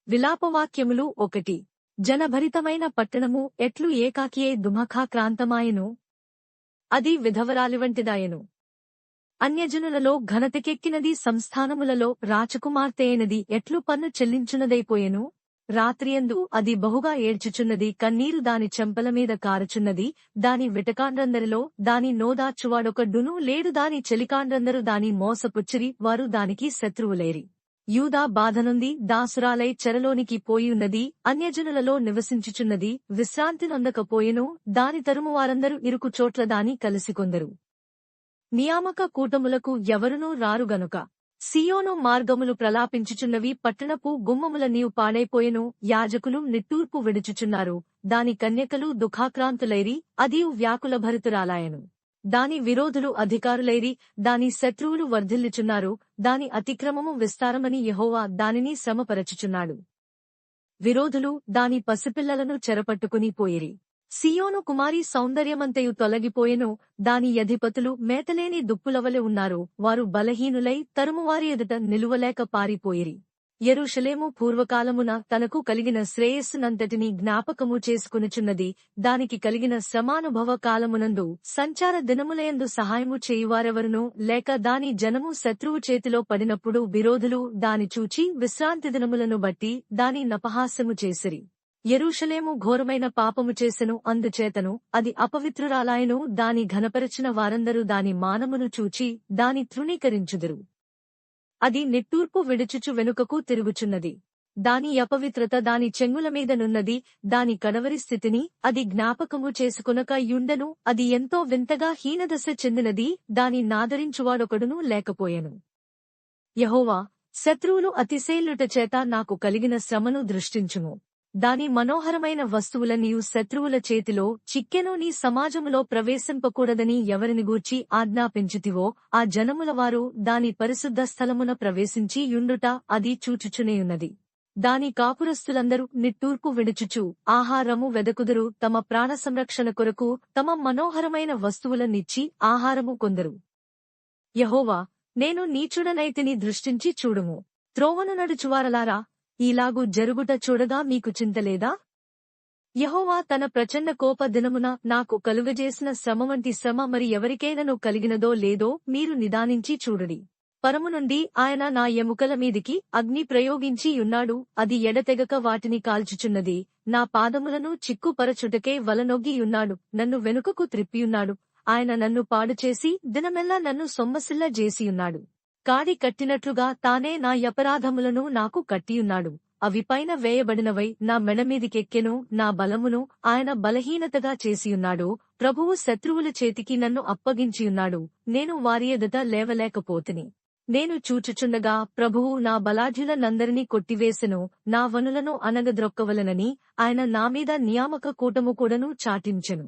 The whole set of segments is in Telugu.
విలాపవాక్యములు 1. జనభరితమైన పట్టణము ఎట్లు ఏకాకియే దుమఖాక్రాంతమాయెను. అది విధవరాలివంటిదాయెను. అన్యజనులలో ఘనతకెక్కినది, సంస్థానములలో రాచకుమార్తెయైనది ఎట్లు పన్ను చెల్లించున్నదైపోయెను. రాత్రియందు అది బహుగా ఏడ్చుచున్నది, కన్నీరు దాని చెంపల మీద కారుచున్నది. దాని విటకాండ్రందరిలో దాని నోదార్చువాడొకడునూ లేడు. దాని చెలికాండ్రందరు దాని మోసపుచ్చిరి, వారు దానికి శత్రువులైరి. యూదా బాధనుంది, దాసురాలై చెరలోనికి పోయియున్నది, అన్యజనులలో నివసించుచున్నది, విశ్రాంతి నొందకపోయెను. దాని తరుమువారందరూ ఇరుకు చోట్ల దాని కలిసికొందరు. నియామక కూటములకు ఎవరునూ రారు గనుక సీయోను మార్గములు ప్రలాపించుచున్నవి. పట్టణపు గుమ్మములన్నీయు పాడైపోయెను. యాజకులు నిట్టూర్పు విడుచుచున్నారు, దాని కన్యకలు దుఃఖాక్రాంతులైరి, అదియు వ్యాకులభరితురాలాయెను. దాని విరోధులు అధికారులైరి, దాని శత్రువులు వర్ధిల్లుచున్నారు. దాని అతిక్రమము విస్తారమని యెహోవా దానిని శ్రమపరచుచున్నాడు. విరోధులు దాని పసిపిల్లలను చెరపట్టుకుని పోయిరి. సీయోను కుమారి సౌందర్యమంతయు తొలగిపోయెను. దాని అధిపతులు మేతలేని దుప్పులవలె ఉన్నారు. వారు బలహీనులై తరుమువారి ఎదుట నిలువలేక పారిపోయిరి. యెరూషలేము పూర్వకాలమున తనకు కలిగిన శ్రేయస్సునంతటినీ జ్ఞాపకము చేసుకొనుచున్నది. దానికి కలిగిన శ్రమానుభవ కాలమునందు సంచార దినములయందు సహాయము చేయువారెవరునూ లేక, దాని జనము శత్రువు చేతిలో పడినప్పుడు విరోధులు దాని చూచి విశ్రాంతి దినములను బట్టి దాని నపహాస్యము చేసిరి. యెరూషలేము ఘోరమైన పాపము చేసెను, అందుచేతను అది అపవిత్రురాలాయెను. దాని ఘనపరచిన వారందరూ దాని మానమును చూచి దాని తృణీకరించుదురు. అది నిట్టూర్పు విడుచుచు వెనుకకు తిరుగుచున్నది. దాని అపవిత్రత దాని చెంగుల మీదనున్నది. దాని కడవరి స్థితిని అది జ్ఞాపకము చేసుకొనక యుండెను. అది ఎంతో వింతగా హీనదశ చెందినది, దాని నాదరించువాడొకడునూ లేకపోయెను. యెహోవా, శత్రువులు అతిశయిల్లుట చేత నాకు కలిగిన శ్రమను దృష్టించుము. దాని మనోహరమైన వస్తువులన్నీయు శత్రువుల చేతిలో చిక్కెను. నీ సమాజములో ప్రవేశింపకూడదని ఎవరిని గూర్చి ఆజ్ఞాపించితివో ఆ జనములవారు దాని పరిశుద్ధ స్థలమున ప్రవేశించి యుండుట అది చూచుచునేయున్నది. దాని కాపురస్తులందరూ నిట్టూర్పు విడుచుచు ఆహారము వెదకుదురు. తమ ప్రాణ సంరక్షణ కొరకు తమ మనోహరమైన వస్తువులనిచ్చి ఆహారము కొందరు. యెహోవా, నేను నీచుడనైతిని, దృష్టించి చూడుము. త్రోవను నడుచువారలారా, ఈలాగు జరుగుట చూడగా మీకు చింతలేదా? యెహోవా తన ప్రచండ కోప దినమున నాకు కలుగజేసిన శ్రమ వంటి శ్రమ మరి ఎవరికైనను కలిగినదో లేదో మీరు నిదానించి చూడుడి. పరము నుండి ఆయన నా ఎముకల మీదికి అగ్ని ప్రయోగించి యున్నాడు. అది ఎడతెగక వాటిని కాల్చుచున్నది. నా పాదములను చిక్కుపరచుటకే వలనొగ్గియున్నాడు. నన్ను వెనుకకు త్రిప్పియున్నాడు. ఆయన నన్ను పాడుచేసి దినమెల్లా నన్ను సొమ్మసిల్ల జేసియున్నాడు. కాడి కట్టినట్లుగా తానే నా అపరాధములను నాకు కట్టియున్నాడు. అవి పైన వేయబడినవై నా మెడమీదికెక్కెను. నా బలమును ఆయన బలహీనతగా చేసియున్నాడు. ప్రభువు శత్రువుల చేతికి నన్ను అప్పగించియున్నాడు. నేను వారి ఎదుట లేవలేకపోతిని. నేను చూచుచుండగా ప్రభువు నా బలాఢ్యులనందరినీ కొట్టివేసెను. నా వనులను అనగద్రొక్కవలెనని ఆయన నామీద నియామక కూటము కూడను చాటించెను.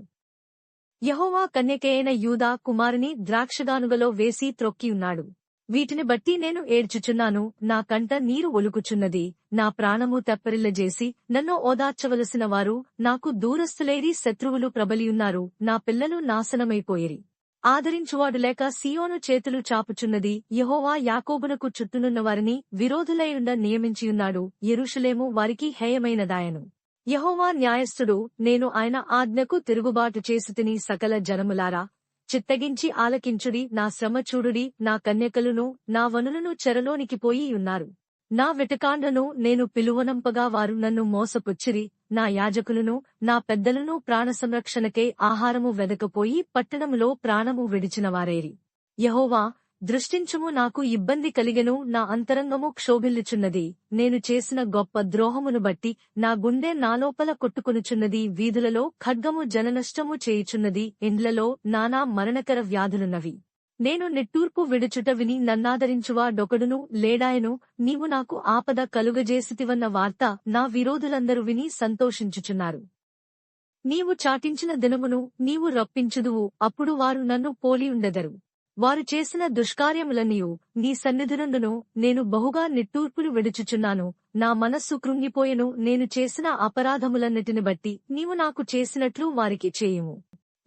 యెహోవా కన్యకయైన యూదా కుమారుని ద్రాక్షగానుగలో వేసి త్రొక్కియున్నాడు. వీటిని బట్టి నేను ఏడ్చుచున్నాను. నా కంట నీరు ఒలుకుచున్నది. నా ప్రాణము తెప్పరిల్లజేసి నన్ను ఓదార్చవలసిన వారు నాకు దూరస్థులైరి. శత్రువులు ప్రబలియున్నారు. నా పిల్లలు నాశనమైపోయిరి. ఆదరించువాడు లేక సీయోను చేతులు చాపుచున్నది. యెహోవా యాకోబునకు చుట్టూనున్న వారిని విరోధులైయుండ నియమించియున్నాడు. యెరూషలేము వారికి హేయమైనదాయెను. యెహోవా న్యాయస్థుడు. నేను ఆయన ఆజ్ఞకు తిరుగుబాటు చేసితిని. సకల జనములారా, చిత్తగించి ఆలకించుడి. నా శ్రమ చూడుడి. నా కన్యకలును నా వనులను చెరలోనికి పోయి ఉన్నారు. నా విటకాండ్రను నేను పిలువనంపగా వారు నన్ను మోసపుచ్చిరి. నా యాజకులను నా పెద్దలను ప్రాణ సంరక్షణకై ఆహారము వెదకపోయి పట్టణములో ప్రాణము విడిచినవారైరి. యెహోవా, దృష్టించుము. నాకు ఇబ్బంది కలిగెను. నా అంతరంగము క్షోభిల్లుచున్నది. నేను చేసిన గొప్ప ద్రోహమును బట్టి నా గుండె నాలోపల కొట్టుకొనుచున్నది. వీధులలో ఖడ్గము జననష్టము చేయుచున్నది. ఇండ్లలో నానా మరణకర వ్యాధులున్నవి. నేను నిట్టూర్పు విడుచుట విని నన్నాదరించువాడొకడును లేడాయెను. నీవు నాకు ఆపద కలుగజేసితివన్న వార్త నా విరోధులందరూ విని సంతోషించుచున్నారు. నీవు చాటించిన దినమును నీవు రప్పించుదువు, అప్పుడు వారు నన్ను పోలియుండెదరు. వారు చేసిన దుష్కార్యములన్నీయు నీ సన్నిధినందును నేను బహుగా నిట్టూర్పులు విడుచుచున్నాను. నా మనస్సు కృంగిపోయెను. నేను చేసిన అపరాధములన్నిటిని బట్టి నీవు నాకు చేసినట్లు వారికి చేయుము.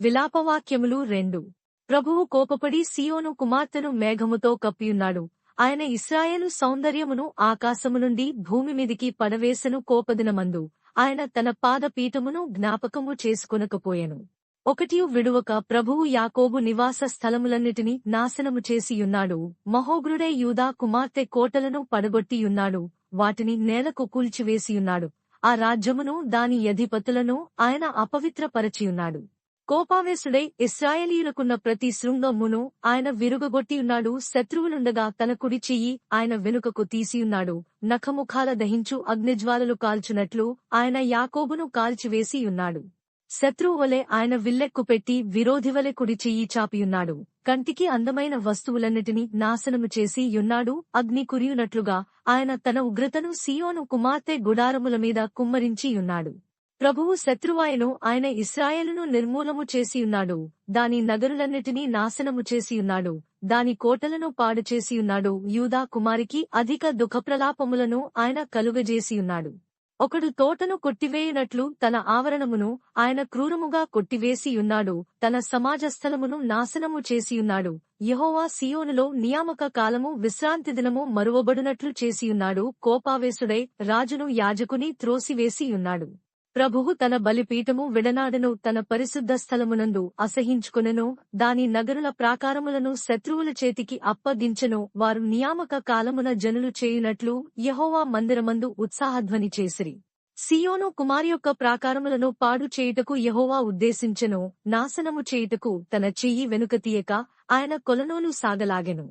విలాపవాక్యములు 2. ప్రభువు కోపపడి సీయోను కుమార్తెను మేఘముతో కప్పియున్నాడు. ఆయన ఇశ్రాయేలు సౌందర్యమును ఆకాశము నుండి భూమి మీదికి పడవేసెను. కోపదినమందు ఆయన తన పాదపీఠమును జ్ఞాపకము చేసుకొనకపోయెను. ఒకటియు విడువక ప్రభువు యాకోబు నివాస స్థలములన్నిటినీ నాశనము చేసియున్నాడు. మహోగ్రుడై యూదా కుమార్తె కోటలను పడగొట్టియున్నాడు, వాటిని నేలకు కూల్చివేసియున్నాడు. ఆ రాజ్యమును దాని అధిపతులను ఆయన అపవిత్రపరచియున్నాడు. కోపావేశుడై ఇశ్రాయేలీయులకున్న ప్రతి శృంగమును ఆయన విరుగగొట్టియున్నాడు. శత్రువులుండగా తన కుడి చెయ్యి ఆయన వెనుకకు తీసియున్నాడు. నఖముఖాల దహించు అగ్నిజ్వాలలు కాల్చునట్లు ఆయన యాకోబును కాల్చివేసియున్నాడు. శత్రువువలె ఆయన విల్లెక్కుపెట్టి విరోధివలె కుడి చెయ్యి చాపియున్నాడు. కంటికి అందమైన వస్తువులన్నిటినీ నాశనము చేసి యున్నాడు. అగ్ని కురియునట్లుగా ఆయన తన ఉగ్రతను సీయోను కుమార్తె గుడారముల మీద కుమ్మరించియున్నాడు. ప్రభువు శత్రువాయను ఆయన ఇశ్రాయేలును నిర్మూలము చేసియున్నాడు. దాని నగరులన్నిటినీ నాశనము చేసియున్నాడు. దాని కోటలను పాడుచేసియున్నాడు. యూదా కుమారికి అధిక దుఃఖప్రలాపములను ఆయన కలుగజేసియున్నాడు. ఒకడు తోటను కొట్టివేయునట్లు తన ఆవరణమును ఆయన క్రూరముగా కొట్టివేసియున్నాడు. తన సమాజస్థలమును నాశనము చేసియున్నాడు. యెహోవా సీయోనులో నియామక కాలము విశ్రాంతి దినము మరువబడునట్లు చేసియున్నాడు. కోపావేశుడై రాజును యాజకుని త్రోసివేసియున్నాడు. ప్రభువు తన బలిపీఠము విడనాడెను. తన పరిశుద్ధ స్థలమునందు అసహించుకొనెను. దాని నగరుల ప్రాకారములను శత్రువుల చేతికి అప్పగించెను. వారు నియామక కాలమున జనులు చేయునట్లు యెహోవా మందిరమందు ఉత్సాహధ్వని చేసిరి. సీయోను కుమారి యొక్క ప్రాకారములను పాడు చేయుటకు యెహోవా ఉద్దేశించెను. నాశనము చేయుటకు తన చెయ్యి వెనుక తీయక ఆయన కొలనోలు సాగలాగెను.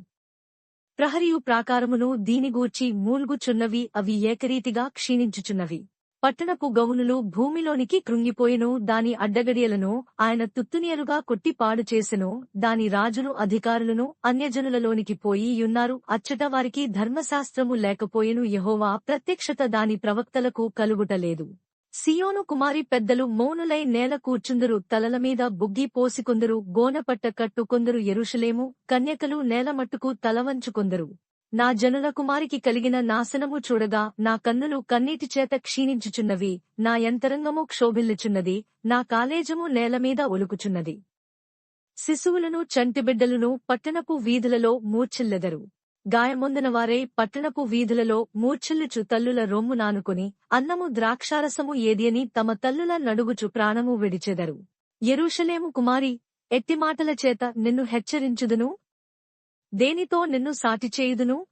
ప్రహరియు ప్రాకారమును దీనిగూర్చి మూల్గుచున్నవి, అవి ఏకరీతిగా క్షీణించుచున్నవి. పట్టణపు గౌనులు భూమిలోనికి కృంగిపోయెను. దాని అడ్డగడియలను ఆయన తుత్తునియలుగా కొట్టి పాడు చేసెను. దాని రాజును అధికారులను అన్యజనులలోనికి పోయి యున్నారు. అచ్చట వారికి ధర్మశాస్త్రము లేకపోయెను. యెహోవా ప్రత్యక్షత దాని ప్రవక్తలకు కలుగుటలేదు. సీయోను కుమారి పెద్దలు మౌనులై నేల కూర్చుందురు. తలల మీద బుగ్గి పోసికొందరు. గోనపట్ట కట్టుకొందరు. యెరూషలేము కన్యకలు నేలమట్టుకు తలవంచుకొందరు. నా జనుల కుమారికి కలిగిన నాశనము చూడగా నా కన్నులు కన్నీటిచేత క్షీణించుచున్నవి. నా యంతరంగము క్షోభిల్లుచున్నది. నా కాలేజము నేలమీద ఒలుకుచున్నది. శిశువులను చంటిబిడ్డలను పట్టణపు వీధులలో మూర్ఛిల్లెదరు. గాయమొందినవారై పట్టణపు వీధులలో మూర్ఛిల్లుచు తల్లుల రొమ్ము నానుకొని అన్నము ద్రాక్షారసము ఏదియని తమ తల్లుల నడుగుచు ప్రాణము విడిచెదరు. యెరూషలేము కుమారి, ఎట్టి మాటల చేత నిన్ను హెచ్చరించుదును? దేనితో నిన్ను సాటిచేయుదును?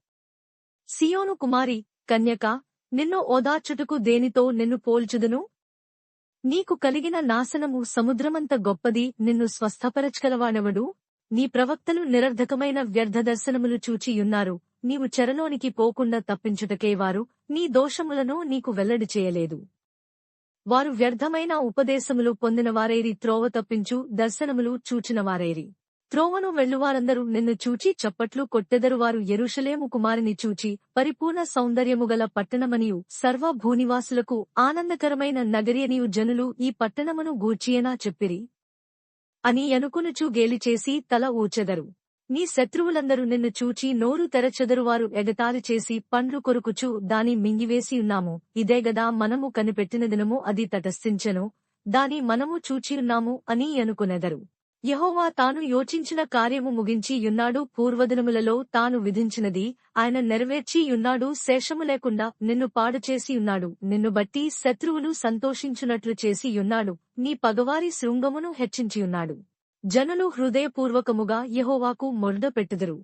సీయోను కుమారి, కన్యక, నిన్ను ఓదార్చుటకు దేనితో నిన్ను పోల్చుదును? నీకు కలిగిన నాశనము సముద్రమంత గొప్పది. నిన్ను స్వస్థపరచగలవాడెవడు? నీ ప్రవక్తలు నిరర్ధకమైన వ్యర్థ దర్శనములు చూచియున్నారు. నీవు చెరలోనికి పోకుండా తప్పించుటకే వారు నీ దోషములను నీకు వెల్లడి చేయలేదు. వారు వ్యర్థమైన ఉపదేశములు పొందినవారైరి. త్రోవ తప్పించు దర్శనములు చూచినవారైరి. త్రోవను వెళ్లువారందరూ నిన్ను చూచి చప్పట్లు కొట్టెదరు. వారు యెరూషలేము కుమారిని చూచి పరిపూర్ణ సౌందర్యముగల పట్టణమనియు సర్వ భూనివాసులకు ఆనందకరమైన నగరియనియు జనులు ఈ పట్టణమును గూర్చియేనా చెప్పిరి అని అనుకునుచు గేలిచేసి తల ఊచెదరు. నీ శత్రువులందరూ నిన్ను చూచి నోరు తెరచెదరు. వారు ఎగతాళి చేసి పండ్లు కొరుకుచు దాని మింగివేసియున్నాము. ఇదేగదా మనము కనిపెట్టిన దినము, అది తటస్థించెను, దాని మనము చూచియున్నాము అని అనుకునెదరు. యెహోవా తాను యోచించిన కార్యము ముగించి యున్నాడు. పూర్వదినములలో తాను విధించినది ఆయన నెరవేర్చి యున్నాడు. శేషము లేకుండా నిన్ను పాడుచేసి యున్నాడు. నిన్ను బట్టి శత్రువులు సంతోషించునట్లు చేసి యున్నాడు. నీ పగవారి శృంగమును హెచ్చించియున్నాడు. జనులు హృదయపూర్వకముగా యెహోవాకు మొర్రపెట్టుదురు.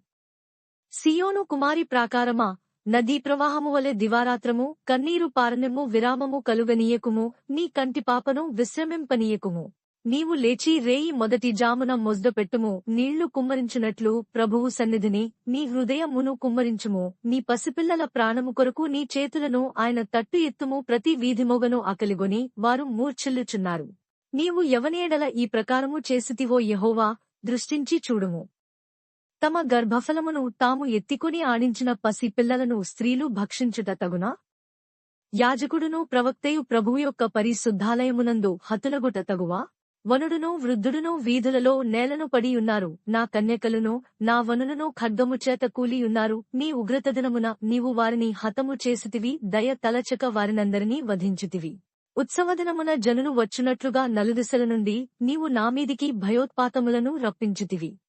సీయోను కుమారి ప్రాకారమా, నదీ ప్రవాహము వలె దివారాత్రము కన్నీరు పారనిమ్ము. విరామము కలుగనీయకుము. నీ కంటి పాపను విశ్రమింపనీయకుము. నీవు లేచి రేయి మొదటి జామున మొజ్దపెట్టుము. నీళ్లు కుమ్మరించునట్లు ప్రభువు సన్నిధిని నీ హృదయమును కుమ్మరించుము. నీ పసిపిల్లల ప్రాణము కొరకు నీ చేతులను ఆయన తట్టు ఎత్తుము. ప్రతి వీధిమొగను ఆకలిగొని వారు మూర్ఛిల్లుచున్నారు. నీవు ఎవనేడల ఈ ప్రకారము చేసితివో యెహోవా, దృష్టించి చూడుము. తమ గర్భఫలమును తాము ఎత్తికొని ఆడించిన పసి పిల్లలను స్త్రీలు భక్షించుట తగునా? యాజకుడును ప్రవక్తయు ప్రభువు యొక్క పరిశుద్ధాలయమునందు హతులగుట తగువా? వనుడును వృద్ధుడును వీధులలో నేలను పడియున్నారు. నా కన్యకలును నా వనులను ఖడ్గము చేత కూలియున్నారు. నీ ఉగ్రతదినమున నీవు వారిని హతము చేసితివి. దయ తలచక వారినందరినీ వధించితివి. ఉత్సవదినమున జనులు వచ్చునట్లుగా నలుదిశల నుండి నీవు నామీదికి భయోత్పాతములను రప్పించితివి.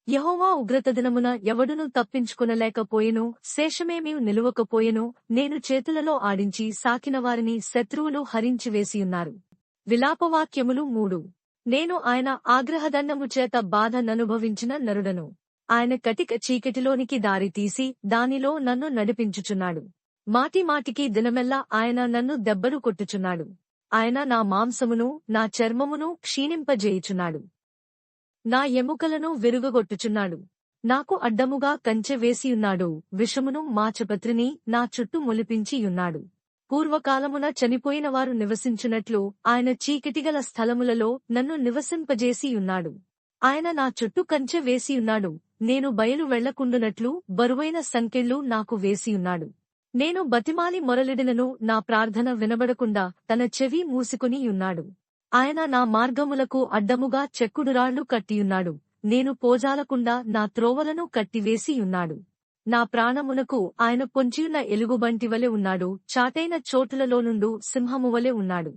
యెహోవా ఉగ్రతదినమున ఎవడునూ తప్పించుకొనలేకపోయెను, శేషమేమీ నిలువకపోయెను. నేను చేతులలో ఆడించి సాకినవారిని శత్రువులు హరించివేసియున్నారు. విలాపవాక్యములు 3. నేను ఆయన ఆగ్రహదండము చేత బాధ ననుభవించిన నరుడను. ఆయన కటిక చీకటిలోనికి దారి తీసి దానిలో నన్ను నడిపించుచున్నాడు. మాటిమాటికి దినమెల్లా ఆయన నన్ను దెబ్బలు కొట్టుచున్నాడు. ఆయన నా మాంసమును నా చర్మమును క్షీణింపజేయుచున్నాడు. నా ఎముకలను విరుగగొట్టుచున్నాడు. నాకు అడ్డముగా కంచె వేసియున్నాడు. విషమును మాచపత్రిని నా చుట్టూ మొలిపించియున్నాడు. పూర్వకాలమున చనిపోయినవారు నివసించున్నట్లు ఆయన చీకటిగల స్థలములలో నన్ను నివసింపజేసియున్నాడు. ఆయన నా చుట్టూ కంచె వేసియున్నాడు. నేను బయలు వెళ్లకుండునట్లు బరువైన సంకెళ్ళు నాకు వేసియున్నాడు. నేను బతిమాలి మొరలిడినను నా ప్రార్థన వినబడకుండా తన చెవి మూసుకునియున్నాడు. ఆయన నా మార్గములకు అడ్డముగా చెక్కుడురాళ్లు కట్టియున్నాడు. నేను పోజాలకుండా నా త్రోవలను కట్టివేసియున్నాడు. నా ప్రాణమునకు ఆయన పొంచియున్న ఎలుగుబంటివలె ఉన్నాడు. చాటైన చోటులలోనుండు సింహమువలె ఉన్నాడు.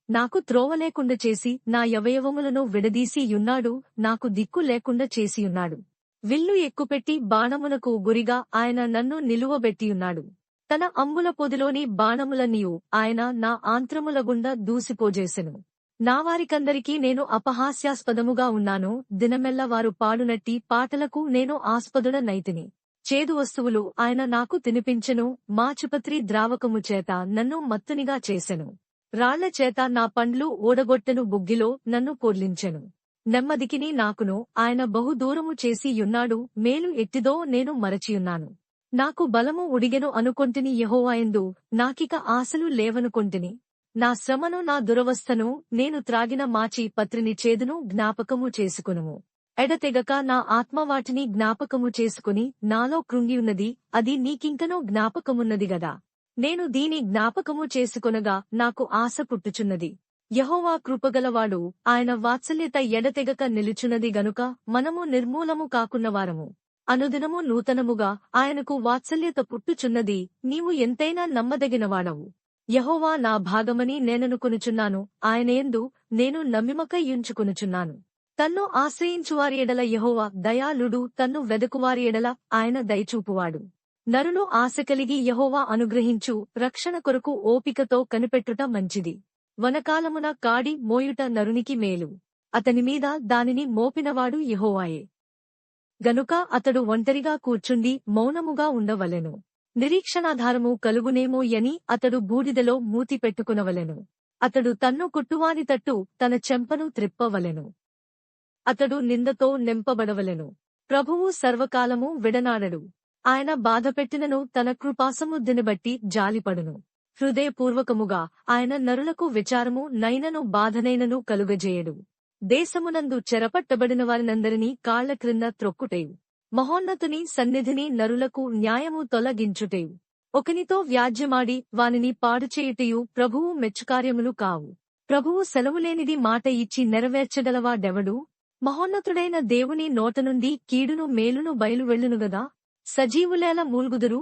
నాకు త్రోవ లేకుండా చేసి నా యవయవములను విడదీసియున్నాడు. నాకు దిక్కు లేకుండా చేసియున్నాడు. విల్లు ఎక్కుపెట్టి బాణమునకు గురిగా ఆయన నన్ను నిలువబెట్టియున్నాడు. తన అంబుల పొదిలోని బాణములన్నీయు ఆయన నా ఆంత్రముల గుండా దూసిపోజేసెను. నావారికందరికీ నేను అపహాస్యాస్పదముగా ఉన్నాను. దినమెల్ల వారు పాడునట్టి పాటలకు నేను ఆస్పదుడనైతిని. చేదు వస్తువులు ఆయన నాకు తినిపించెను. మాచుపత్రి ద్రావకము చేత నన్ను మత్తునిగా చేసెను. రాళ్ల చేత నా పండ్లు ఓడగొట్టెను. బుగ్గిలో నన్ను పొర్లించెను. నెమ్మదికిని నాకును ఆయన బహుదూరము చేసియున్నాడు. మేలు ఎట్టిదో నేను మరచియున్నాను. నాకు బలము ఉడిగెను అనుకొంటిని. యెహోవాయందు నాకిక ఆశలు లేవనుకొంటిని. నా శ్రమను నా దురవస్థను నేను త్రాగిన మాచి పత్రిని చేదును జ్ఞాపకము చేసుకొనుము. ఎడతెగక నా ఆత్మ వాటిని జ్ఞాపకము చేసుకుని నాలో కృంగియున్నది. అది నీకింకనో జ్ఞాపకమున్నది గదా. నేను దీని జ్ఞాపకము చేసుకొనగా నాకు ఆశ పుట్టుచున్నది. యెహోవా కృపగలవాడు, ఆయన వాత్సల్యత ఎడతెగక నిలుచున్నది గనుక మనము నిర్మూలము కాకున్నవారము. అనుదినము నూతనముగా ఆయనకు వాత్సల్యత పుట్టుచున్నది. నీవు ఎంతైనా నమ్మదగినవాడవు. యెహోవా నా భాగమని నేననుకొనుచున్నాను. ఆయనయందు నేను నమ్మిమకయుంచుకొనుచున్నాను. తన్ను ఆశ్రయించువారి ఎడల యెహోవా దయాళుడు. తన్ను వెదకువారి ఎడల ఆయన దయచూపువాడు. నరులు ఆశ కలిగి యెహోవా అనుగ్రహించు రక్షణ కొరకు ఓపికతో కనిపెట్టుట మంచిది. వనకాలమున కాడి మోయుట నరునికి మేలు. అతని మీద దానిని మోపినవాడు యెహోవాయే. గనుక అతడు ఒంటరిగా కూర్చుండి మౌనముగా ఉండవలెను. నిరీక్షణాధారము కలుగునేమో యని అతడు బూడిదలో మూతి పెట్టుకునవలెను. అతడు తన్ను కొట్టువాని తట్టు తన చెంపను త్రిప్పవలెను. అతడు నిందతో నింపబడవలెను. ప్రభువు సర్వకాలము విడనాడడు. ఆయన బాధపెట్టినను తన కృపాసముద్ధిని బట్టి జాలిపడును. హృదయపూర్వకముగా ఆయన నరులకు విచారము నైనను బాధనైనను కలుగజేయడు. దేశమునందు చెరపట్టబడిన వారినందరినీ కాళ్ల క్రింద త్రొక్కుటయు. మహోన్నతుని సన్నిధిని నరులకు న్యాయము తొలగించుటయు. ఒకనితో వ్యాజ్యమాడి వానిని పాడుచేయుటయు ప్రభువు మెచ్చుకార్యములు కావు. ప్రభువు సెలవులేనిది మాట ఇచ్చి నెరవేర్చగలవాడెవడు? మహోన్నతుడైన దేవుని నోట నుండి కీడును మేలును బయలువెళ్ళునుగదా. సజీవులేల మూల్గుదురు?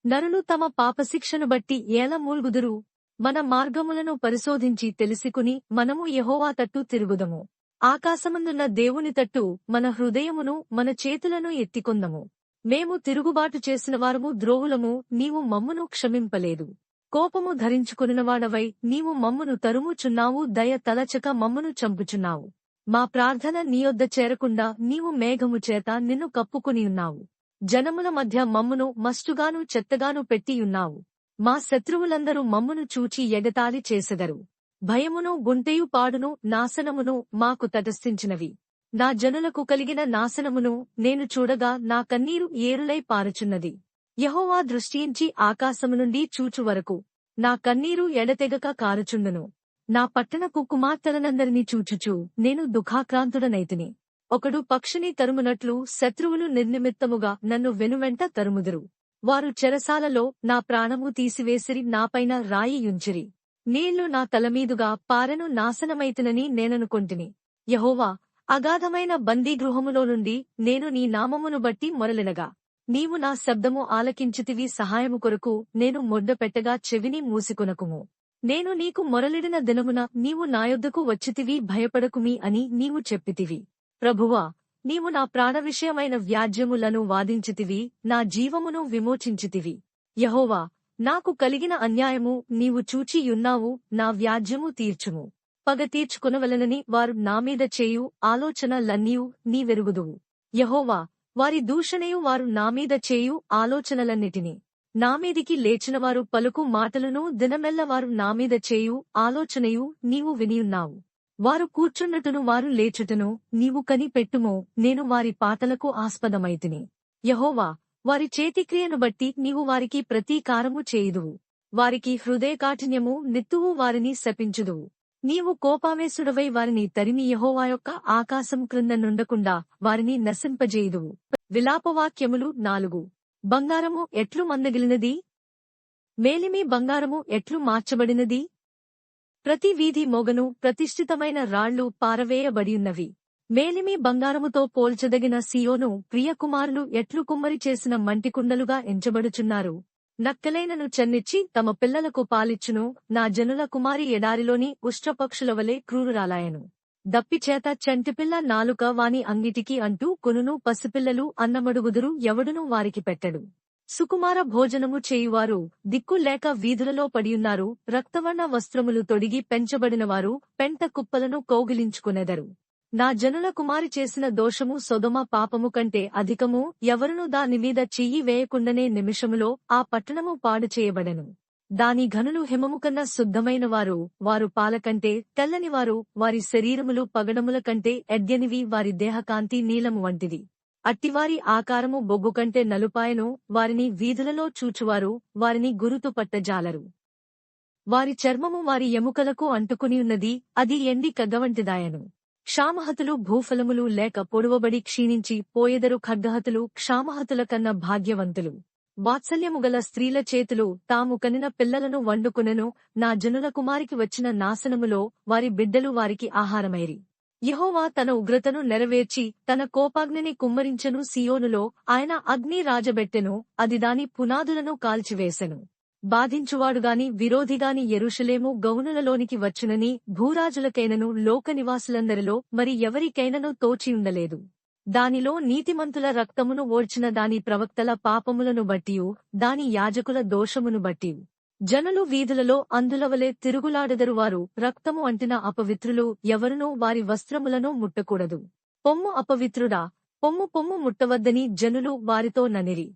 నరులు తమ పాపశిక్షను బట్టి ఏల మూల్గుదురు? మన మార్గములను పరిశోధించి తెలుసుకుని మనము యెహోవా తట్టు తిరుగుదము. ఆకాశమందున్న దేవుని తట్టు మన హృదయమును మన చేతులను ఎత్తికొందము. మేము తిరుగుబాటు చేసిన వారము ద్రోహులము, నీవు మమ్మును క్షమింపలేదు. కోపము ధరించుకొనినవాడవై నీవు మమ్మును తరుముచున్నావు. దయ తలచక మమ్మును చంపుచున్నావు. మా ప్రార్థన నీయొద్ద చేరకుండా నీవు మేఘము చేత నిన్ను కప్పుకొనియున్నావు. జనముల మధ్య మమ్మును మస్తుగాను చెత్తగాను పెట్టియున్నావు. మా శత్రువులందరూ మమ్మును చూచి ఎగతాళి చేసెదరు. భయమును గుంటెయు పాడును నాశనమును మాకు తటస్థించినవి. నా జనులకు కలిగిన నాశనమును నేను చూడగా నా కన్నీరు ఏరులై పారుచున్నది. యెహోవా దృష్టించి ఆకాశము నుండి చూచు వరకు నా కన్నీరు ఎడతెగక కారుచుండును. నా పట్టణపు కుమార్తెలనందరినీ చూచుచు నేను దుఃఖాక్రాంతుడనైతిని. ఒకడు పక్షిని తరుమునట్లు శత్రువులు నిర్నిమిత్తముగా నన్ను వెనువెంట తరుముదురు. వారు చెరసాలలో నా ప్రాణము తీసివేసిరి, నాపైన రాయి యుంచిరి. నీళ్లు నా తలమీదుగా పారెను, నాశనమైతినని నేననుకొంటిని. యెహోవా, అగాధమైన బందీగృహములో నుండి నేను నీ నామమును బట్టి మొరలినగా నీవు నా శబ్దము ఆలకించితివి. సహాయము కొరకు నేను మొడ్డపెట్టగా చెవిని మూసికొనకుము. నేను నీకు మొరలిడిన దినమున నీవు నాయొద్దకు వచ్చితివి. భయపడకుమి అని నీవు చెప్పితివి. ప్రభువా, నీవు నా ప్రాణ విషయమైన వ్యాజ్యములను వాదించితివి, నా జీవమును విమోచించితివి. యెహోవా, నాకు కలిగిన అన్యాయము నీవు చూచియున్నావు, నా వ్యాజ్యము తీర్చుము. పగ తీర్చుకొనవలెనని వారు నామీద చేయు ఆలోచనలన్నీయు నీవెరుగుదువు. యెహోవా, వారి దూషణయు వారు నామీద చేయు ఆలోచనలన్నిటినీ నామీదికి లేచినవారు పలుకు మాటలను దినమెల్ల వారు నామీద చేయు ఆలోచనయు నీవు వినియున్నావు. వారు కూర్చున్నట్టును వారు లేచుటను నీవు కనిపెట్టుమో, నేను వారి పాటలకు ఆస్పదమైతిని. యెహోవా, వారి చేతిక్రియను బట్టి నీవు వారికి ప్రతీకారము చేయుదువు. వారికి హృదయకాఠిన్యము నిత్తువు వారిని శపించుదువు. నీవు కోపావేశుడవై వారిని తరిమి యెహోవా యొక్క ఆకాశం క్రింద నుండకుండా వారిని నశింపజేయుదువు. విలాపవాక్యములు 4. బంగారము ఎట్లు మందగిలినది? మేలిమి బంగారము ఎట్లు మార్చబడినది? ప్రతి వీధి మొగను ప్రతిష్ఠితమైన రాళ్లు పారవేయబడియున్నవి. మేలిమి బంగారముతో పోల్చదగిన సియోను ప్రియకుమారులు ఎట్లు కుమ్మరి చేసిన మంటికుండలుగా ఎంచబడుచున్నారు. నక్కలైనను చెన్నిచ్చి తమ పిల్లలకు పాలిచ్చును. నా జనుల కుమారి ఎడారిలోని ఉష్ట్రపక్షులవలే క్రూరురాలాయను. దప్పిచేత చంటిపిల్ల నాలుక వాని అంగిటికి అంటూ కొనును. పసిపిల్లలు అన్నమడుగుదురు, ఎవడునూ వారికి పెట్టడు. సుకుమార భోజనము చేయువారు దిక్కు లేక వీధులలో పడియున్నారు. రక్తవర్ణ వస్త్రములు తొడిగి పెంచబడినవారు పెంట కుప్పలను కౌగిలించుకునెదరు. నా జనుల కుమారి చేసిన దోషము సొదొమ పాపము కంటే అధికము. ఎవరునూ దానిమీద చెయ్యి వేయకుండనే నిమిషములో ఆ పట్టణము పాడు చేయబడెను. దాని ఘనులు హిమము కన్నా శుద్ధమైనవారు, వారు పాలకంటే తెల్లనివారు. వారి శరీరములు పగడముల కంటే ఎడ్యనివి, వారి దేహకాంతి నీలము వంటిది. అట్టివారి ఆకారము బొగ్గు కంటే నలుపాయను. వారిని వీధులలో చూచువారు వారిని గురుతు పట్టజాలరు. వారి చర్మము వారి ఎముకలకు అంటుకునియున్నది, అది ఎండి కగ్గవంటిదాయను. క్షామహతులు భూఫలములు లేక పొడువబడి క్షీణించి పోయెదరు. ఖడ్గహతులు క్షామహతుల కన్నా భాగ్యవంతులు. వాత్సల్యముగల స్త్రీల చేతులు తాము కనిన పిల్లలను వండుకునెను. నా జనుల కుమారికి వచ్చిన నాశనములో వారి బిడ్డలు వారికి ఆహారమైరి. యెహోవా తన ఉగ్రతను నెరవేర్చి తన కోపాగ్నిని కుమ్మరించెను. సియోనులో ఆయన అగ్ని రాజబెట్టెను, అది దాని పునాదులను కాల్చివేసెను. బాధించువాడుగాని విరోధిగాని యెరూషలేము గౌనులలోనికి వచ్చునని భూరాజులకైనను లోకనివాసులందరిలో మరి ఎవరికైనను తోచియుండలేదు. దానిలో నీతిమంతుల రక్తమును ఓర్చిన దాని ప్రవక్తల పాపములను బట్టియు దాని యాజకుల దోషమును బట్టియు జనులు వీధులలో అందులవలే తిరుగులాడెదరు. వారు రక్తము అంటిన అపవిత్రులు, ఎవరునూ వారి వస్త్రములను ముట్టకూడదు. పొమ్ము అపవిత్రుడా, పొమ్ము పొమ్ము ముట్టవద్దని జనులు వారితో ననిరి.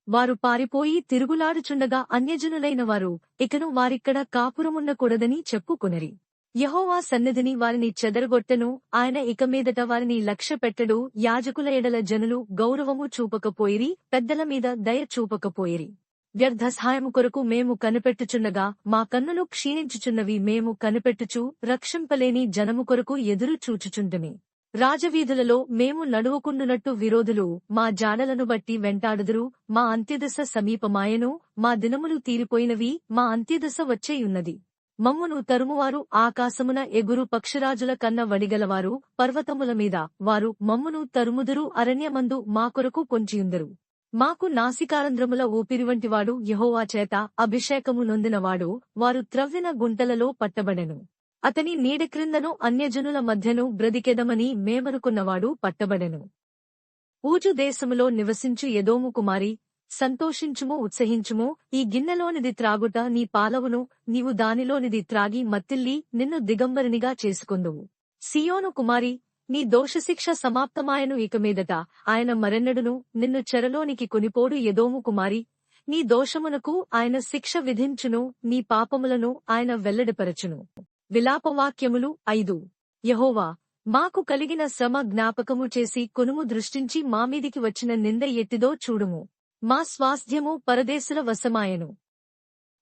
వారు పారిపోయి తిరుగులాడుచుండగా అన్యజనులైన వారు ఇకను వారిక్కడ కాపురముండకూడదని చెప్పుకొనిరి. యెహోవా సన్నిధిని వారిని చెదరగొట్టెను. ఆయన ఇక మీదట వారిని లక్ష్యపెట్టడు. యాజకుల ఎడల జనులు గౌరవము చూపకపోయిరి, పెద్దల మీద దయ చూపకపోయిరి. వ్యర్థ సహాయము కొరకు మేము కనిపెట్టుచుండగా మా కన్నులు క్షీణించుచున్నవి. మేము కనిపెట్టుచు రక్షింపలేని జనము కొరకు ఎదురు చూచుచుంటిమి. రాజవీధులలో మేము నడువకుండునట్టు విరోధులు మా జాడలను బట్టి వెంటాడుదురు. మా అంత్యదశ సమీపమాయెను, మా దినములు తీరిపోయినవి, మా అంత్యదశ వచ్చేయున్నది. మమ్మును తరుమువారు ఆకాశమున ఎగురు పక్షిరాజుల కన్న వడిగలవారు. పర్వతముల మీద వారు మమ్మును తరుముదురు. అరణ్యమందు మా కొరకు పొంచియుందరు. మాకు నాసికారంధ్రముల ఊపిరివంటివాడు యెహోవా చేత అభిషేకము నొందినవాడు. వారు త్రవ్విన గుంటలలో పట్టబడెను. అతని నీడ క్రిందను అన్యజనుల మధ్యను బ్రదికెదమని మేమనుకున్నవాడు పట్టబడెను. ఊజు దేశములో నివసించు ఎదోము కుమారి, సంతోషించుము, ఉత్సహించుము. ఈ గిన్నెలోనిది త్రాగుట నీ పాలవును, నీవు దానిలోనిది త్రాగి మత్తిల్లి నిన్ను దిగంబరినిగా చేసుకొందువు. సియోను కుమారి, నీ దోషశిక్ష సమాప్తమాయను. ఇక మీదట ఆయన మరెన్నడును నిన్ను చెరలోనికి కొనిపోడు. ఎదోము కుమారి, నీ దోషమునకు ఆయన శిక్ష విధించును, నీ పాపములను ఆయన వెల్లడిపరచును. విలాపవాక్యములు 5. యెహోవా, మాకు కలిగిన శ్రమ జ్ఞాపకము చేసి కొనుము. దృష్టించి మామీదికి వచ్చిన నింద ఎట్టిదో చూడుము. మా స్వాస్థ్యము పరదేశుల వశమాయెను,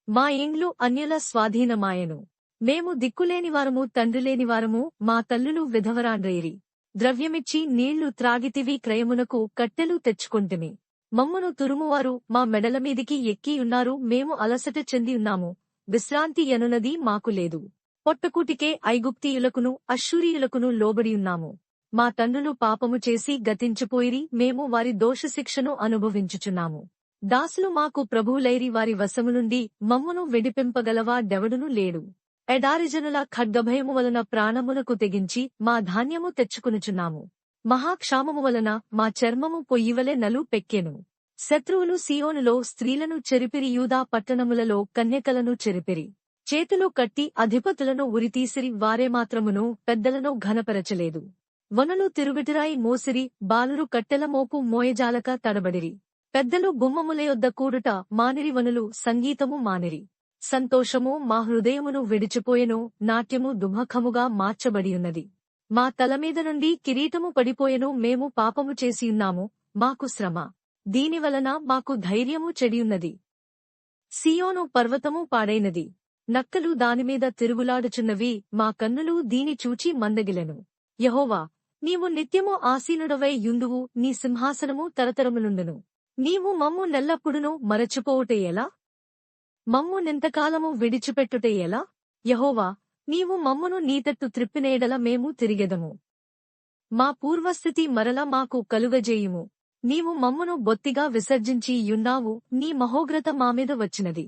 మా ఇండ్లు అన్యుల స్వాధీనమాయెను. మేము దిక్కులేనివారము, తండ్రిలేనివారము, మా తల్లులు విధవరాండ్రైరి. ద్రవ్యమిచ్చి నీళ్లు త్రాగితివి, క్రయమునకు కట్టెలు తెచ్చుకొంటిమి. మమ్మును తురుమువారు మా మెడలమీదికి ఎక్కియున్నారు. మేము అలసట చెందియున్నాము, విశ్రాంతి యనునది మాకు లేదు. పొట్టకూటికే ఐగుప్తీయులకును అశ్షూరీయులకును లోబడియున్నాము. మా తండ్రులు పాపము చేసి గతించిపోయిరి, మేము వారి దోషశిక్షను అనుభవించుచున్నాము. దాసులు మాకు ప్రభువులైరి, వారి వశము నుండి మమ్మును విడిపింపగలవాడెవడునూ లేడు. ఎడారిజనుల ఖడ్గభయము వలన ప్రాణమునకు తెగించి మా ధాన్యము తెచ్చుకునుచున్నాము. మహాక్షామము వలన మా చర్మము పొయ్యివలె నలు పెక్కెను. శత్రువులు సీయోనులో స్త్రీలను చెరిపిరి, యూదా పట్టణములలో కన్యకలను చెరిపిరి. చేతిలో కట్టి అధిపతులను ఉరితీసిరి, వారేమాత్రమును పెద్దలను ఘనపరచలేదు. వనులు తిరుగటిరాయి మోసిరి, బాలురు కట్టెల మోపు మోయజాలక తడబడిరి. పెద్దలు గుమ్మముల యొద్ద కూడుట మానిరి, వనులు సంగీతము మానిరి. సంతోషము మా హృదయమును విడిచిపోయెను, నాట్యము దుమఖముగా మార్చబడియున్నది. మా తలమీద నుండి కిరీటము పడిపోయెను, మేము పాపము చేసియున్నాము, మాకు శ్రమ, దీనివలన మాకు ధైర్యము చెడియున్నది. సీయోను పర్వతము పాడైనది, నక్కలు దానిమీద తిరుగులాడుచున్నవి, మా కన్నులు దీని చూచి మందగిలెను. యెహోవా, నీవు నిత్యము ఆసీనుడవై యుందువు, నీ సింహాసనము తరతరములుండును. నీవు మమ్ము నెల్లప్పుడును మరచిపోవుట ఎలా? మమ్ము నింతకాలము విడిచిపెట్టుట ఎలా? యెహోవా, నీవు మమ్మును నీతట్టు త్రిప్పినేడల మేము తిరిగెదము. మా పూర్వస్థితి మరల మాకు కలుగజేయుము. నీవు మమ్మును బొత్తిగా విసర్జించి యున్నావు, నీ మహోగ్రత మామీద వచ్చినది.